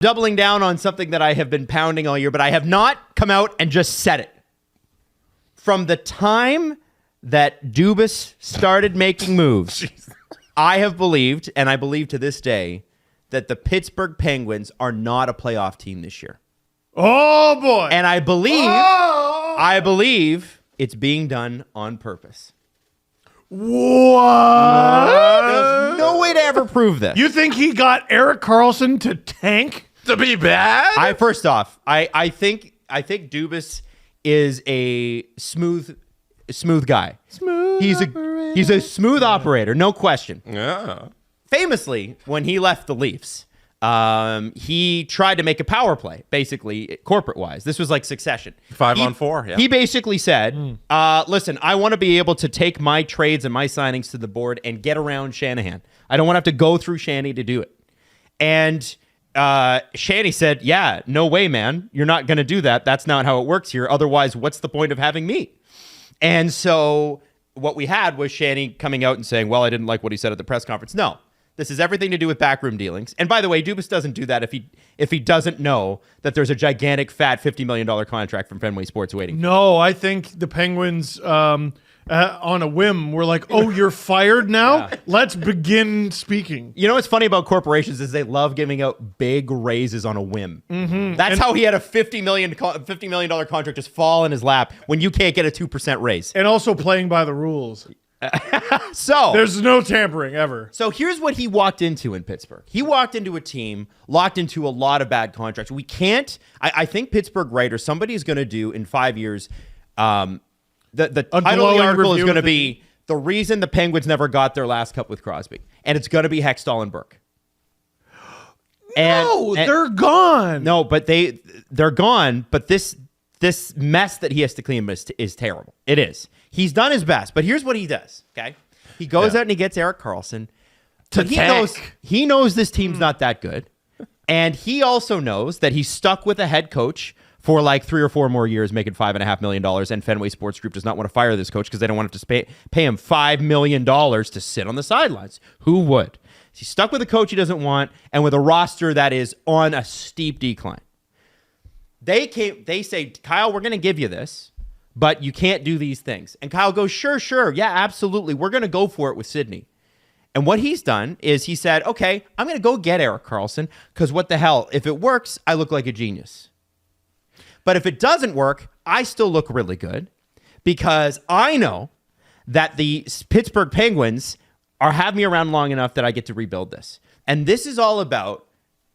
Doubling down on something that I have been pounding all year, but I have not come out and just said it. From the time that Dubas started making moves, I have believed, and I believe to this day, that the Pittsburgh Penguins are not a playoff team this year. Oh, boy. And I believe it's being done on purpose. What? There's no way to ever prove this. You think he got Erik Karlsson to tank to be bad? First off, I think Dubas is a smooth guy. He's a smooth operator, no question. Yeah. Famously, when he left the Leafs, he tried to make a power play, basically corporate-wise. This was like Succession. 5-on-4. Yeah. He basically said, listen, I want to be able to take my trades and my signings to the board and get around Shanahan. I don't want to have to go through Shanny to do it. And Shanny said, yeah, no way, man. You're not going to do that. That's not how it works here. Otherwise, what's the point of having me? And so what we had was Shanny coming out and saying, well, I didn't like what he said at the press conference. No. This has everything to do with backroom dealings. And by the way, Dubas doesn't do that if he doesn't know that there's a gigantic, fat $50 million contract from Fenway Sports waiting. No, I think the Penguins, on a whim, were like, oh, you're fired now? Yeah. Let's begin speaking. You know what's funny about corporations is they love giving out big raises on a whim. Mm-hmm. That's how he had a $50 million contract just fall in his lap when you can't get a 2% raise. And also playing by the rules. So there's no tampering ever. So here's what he walked into in Pittsburgh. He walked into a team locked into a lot of bad contracts. We can't. I think Pittsburgh writers, somebody is going to do in 5 years. The title of the article is going to be the reason the Penguins never got their last cup with Crosby, and it's going to be Hextall and Burke. No, they're gone. No, but they're gone. But this mess that he has to clean is terrible. It is. He's done his best, but here's what he does, okay? He goes out and he gets Erik Karlsson. He knows this team's not that good, and he also knows that he's stuck with a head coach for like 3 or 4 more years making $5.5 million, and Fenway Sports Group does not want to fire this coach because they don't want to pay him $5 million to sit on the sidelines. Who would? He's stuck with a coach he doesn't want and with a roster that is on a steep decline. They say, Kyle, we're going to give you this, but you can't do these things. And Kyle goes, sure. Yeah, absolutely. We're going to go for it with Sidney. And what he's done is he said, okay, I'm going to go get Erik Karlsson because what the hell? If it works, I look like a genius. But if it doesn't work, I still look really good because I know that the Pittsburgh Penguins have me around long enough that I get to rebuild this. And this is all about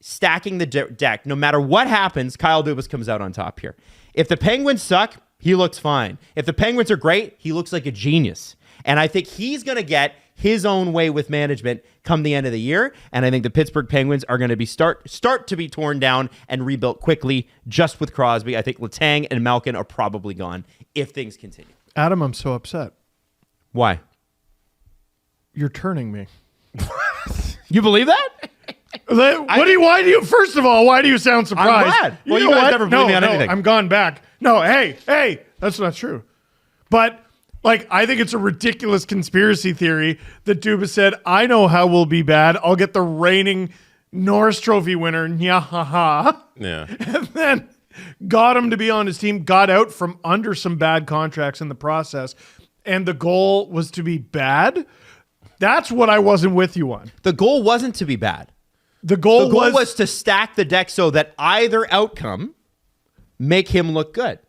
stacking the deck. No matter what happens, Kyle Dubas comes out on top here. If the Penguins suck, he looks fine. If the Penguins are great, he looks like a genius. And I think he's going to get his own way with management come the end of the year. And I think the Pittsburgh Penguins are going to be start to be torn down and rebuilt quickly just with Crosby. I think Letang and Malkin are probably gone if things continue. Adam, I'm so upset. Why? You're turning me. You believe that? Why do you, first of all, why do you sound surprised? I'm glad. Well, you guys never believe me on anything. I'm gone back. No, hey, that's not true. But, I think it's a ridiculous conspiracy theory that Dubas said, I know how we'll be bad. I'll get the reigning Norris Trophy winner, nya-ha-ha. Yeah. And then got him to be on his team, got out from under some bad contracts in the process, and the goal was to be bad. That's what I wasn't with you on. The goal wasn't to be bad. The goal was to stack the deck so that either outcome make him look good.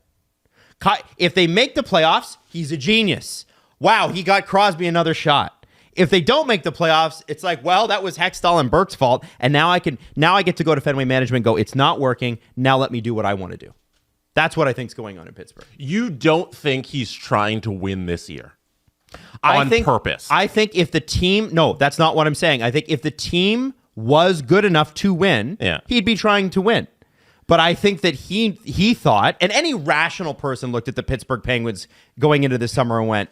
If they make the playoffs, he's a genius. Wow, he got Crosby another shot. If they don't make the playoffs, it's like, well, that was Hextall and Burke's fault, and now I get to go to Fenway Management and go, it's not working. Now let me do what I want to do. That's what I think's going on in Pittsburgh. You don't think he's trying to win this year? On purpose? I think if the team... No, that's not what I'm saying. I think if the team was good enough to win, he'd be trying to win. But I think that he thought, and any rational person looked at the Pittsburgh Penguins going into the summer and went,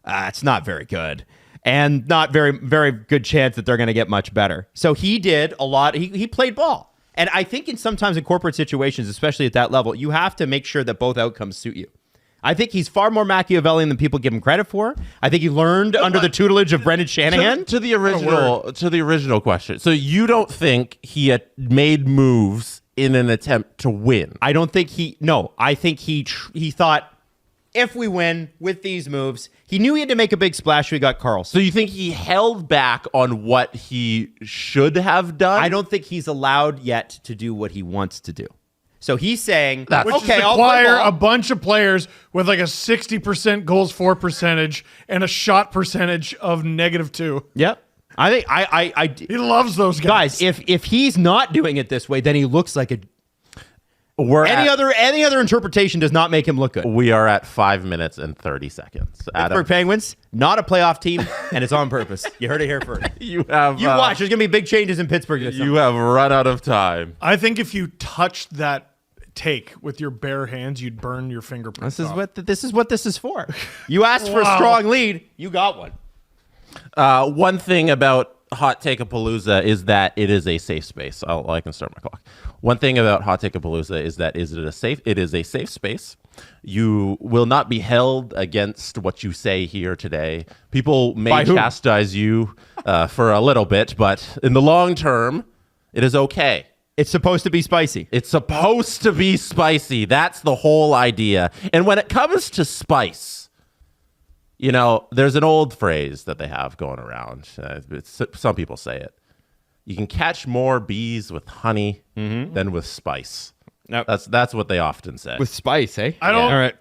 it's not very good. And not very, very good chance that they're going to get much better. So he did a lot. He played ball. And I think sometimes in corporate situations, especially at that level, you have to make sure that both outcomes suit you. I think he's far more Machiavellian than people give him credit for. I think he learned under the tutelage of Brendan Shanahan. To the original question. So you don't think he had made moves in an attempt to win? I don't think I think he thought, if we win with these moves, he knew he had to make a big splash. We got Carlson. So you think he held back on what he should have done? I don't think he's allowed yet to do what he wants to do. So he's saying, Which okay, is I'll acquire play a bunch of players with like a 60% goals for percentage and a shot percentage of -2. Yep. I think He loves those guys. if he's not doing it this way, then he looks like any other interpretation does not make him look good. We are at 5 minutes and 30 seconds. Adam, Pittsburgh Penguins, not a playoff team, and it's on purpose. You heard it here first. you watch. There's gonna be big changes in Pittsburgh this summer. You have run out of time. I think if you touched that take with your bare hands, you'd burn your fingerprints. This is what this is for. You asked for a strong lead, you got one. One thing about Hot Take-a-Palooza is that it is a safe space. I can start my clock. One thing about Hot Take-a-Palooza is that it is a safe space. You will not be held against what you say here today. People may chastise you for a little bit, but in the long term, it is okay. It's supposed to be spicy. It's supposed to be spicy. That's the whole idea. And when it comes to spice, you know, there's an old phrase that they have going around. Some people say it. You can catch more bees with honey than with spice. Nope. That's what they often say. With spice, eh? I don't. All right.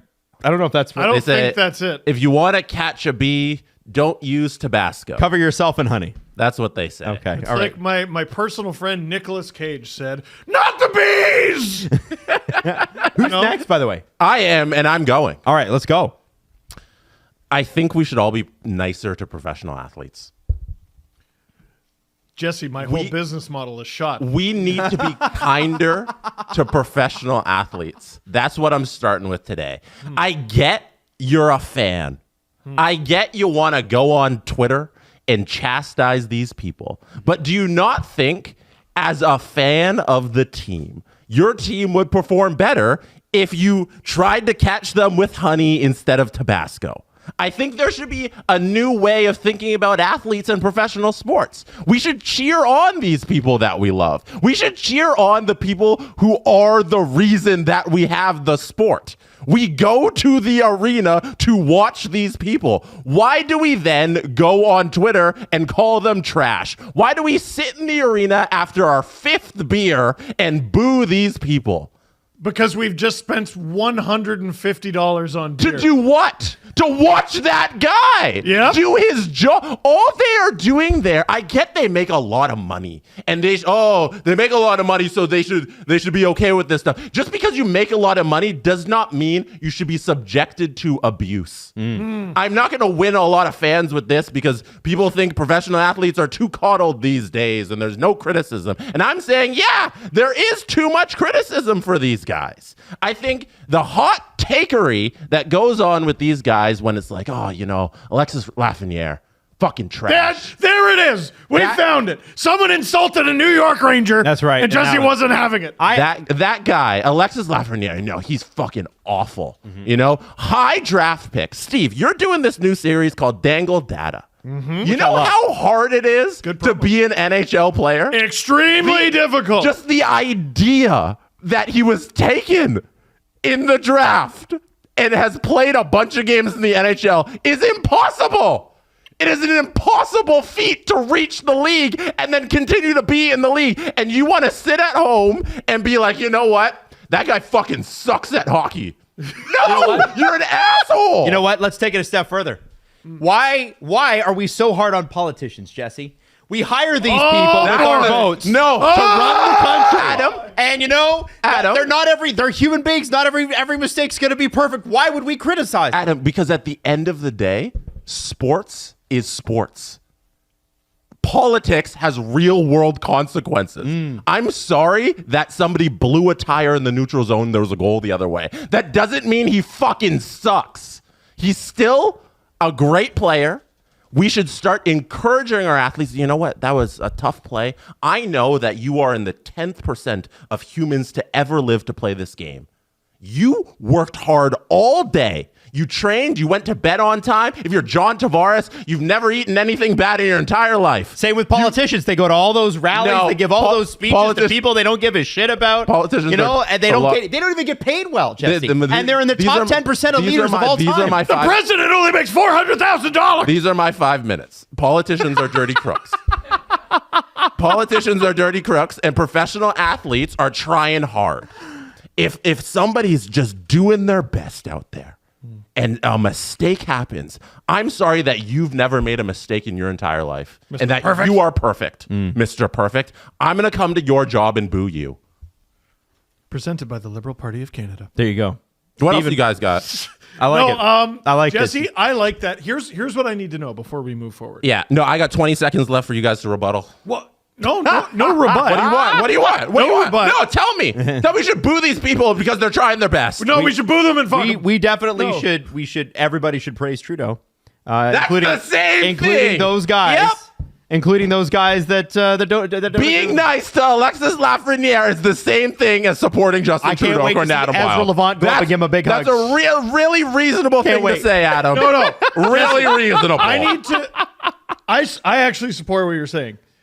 I don't know if that's what I they don't say. think that's it. If you want to catch a bee, don't use Tabasco. Cover yourself in honey. That's what they say. Okay. It's all like right. my personal friend Nicolas Cage said, "Not the bees." Who's next, by the way? I am, and I'm going. All right, let's go. I think we should all be nicer to professional athletes. Jesse, my whole business model is shot. We need to be kinder to professional athletes. That's what I'm starting with today. I get you're a fan. I get you want to go on Twitter and chastise these people. But do you not think, as a fan of the team, your team would perform better if you tried to catch them with honey instead of Tabasco? I think there should be a new way of thinking about athletes and professional sports. We should cheer on these people that we love. We should cheer on the people who are the reason that we have the sport. We go to the arena to watch these people. Why do we then go on Twitter and call them trash? Why do we sit in the arena after our 5th beer and boo these people? Because we've just spent $150 on beer. To do what? To watch that guy do his job. All they are doing there, I get they make a lot of money. And they make a lot of money, so they should be okay with this stuff. Just because you make a lot of money does not mean you should be subjected to abuse. I'm not going to win a lot of fans with this because people think professional athletes are too coddled these days and there's no criticism. And I'm saying, yeah, there is too much criticism for these guys. I think the hot takery that goes on with these guys when it's like, oh, you know, Alexis Lafreniere, fucking trash. There it is. We found it. Someone insulted a New York Ranger. That's right. And Jesse wasn't having it. That guy, Alexis Lafreniere, no, he's fucking awful. You know, high draft pick. Steve, you're doing this new series called Dangle Data. You know how hard it is to be an NHL player? Extremely difficult. Just the idea that he was taken in the draft and has played a bunch of games in the NHL is impossible. It is an impossible feat to reach the league and then continue to be in the league. And you want to sit at home and be like, you know what? That guy fucking sucks at hockey. No, you're an asshole. You know what? Let's take it a step further. Why are we so hard on politicians, Jesse? We hire these people with our votes to run the country. Adam. And you know, Adam. they're human beings. Not every mistake's going to be perfect. Why would we criticize them? Adam, because at the end of the day, sports is sports. Politics has real world consequences. I'm sorry that somebody blew a tire in the neutral zone. There was a goal the other way. That doesn't mean he fucking sucks. He's still a great player. We should start encouraging our athletes. You know what? That was a tough play. I know that you are in the 10th percent of humans to ever live to play this game. You worked hard all day. You trained, you went to bed on time. If you're John Tavares, you've never eaten anything bad in your entire life. Same with politicians. They go to all those rallies. No, they give all those speeches to people they don't give a shit about. Politicians, and they don't even get paid well, Jesse. And they're in the top 10% of leaders of all time. These are my the president only makes $400,000. These are my 5 minutes. Politicians are dirty crooks. Politicians are dirty crooks, and professional athletes are trying hard. If somebody's just doing their best out there, and a mistake happens, I'm sorry that you've never made a mistake in your entire life. Mr. And that Perfect. you are perfect, Mr. Perfect. I'm going to come to your job and boo you. Presented by the Liberal Party of Canada. There you go. What else you guys got? I like it. I like Jesse, this. I like that. Here's what I need to know before we move forward. Yeah. No, I got 20 seconds left for you guys to rebuttal. What? No rebut. What do you want? What do you want? What do you want? rebut. No, tell me. Tell me we should boo these people because they're trying their best. No, we should boo them and fuck them. We definitely No. should. We should. Everybody should praise Trudeau, That's the same thing. those guys. Yep. Including those guys that don't. Being nice to Alexis Lafreniere is the same thing as supporting Justin I can't Trudeau wait or to see Adam Ezra Wild. Levant go up and give him a big That's hug. a really reasonable Can't thing wait. to say, Adam. No. Really reasonable. I need to. I actually support what you're saying.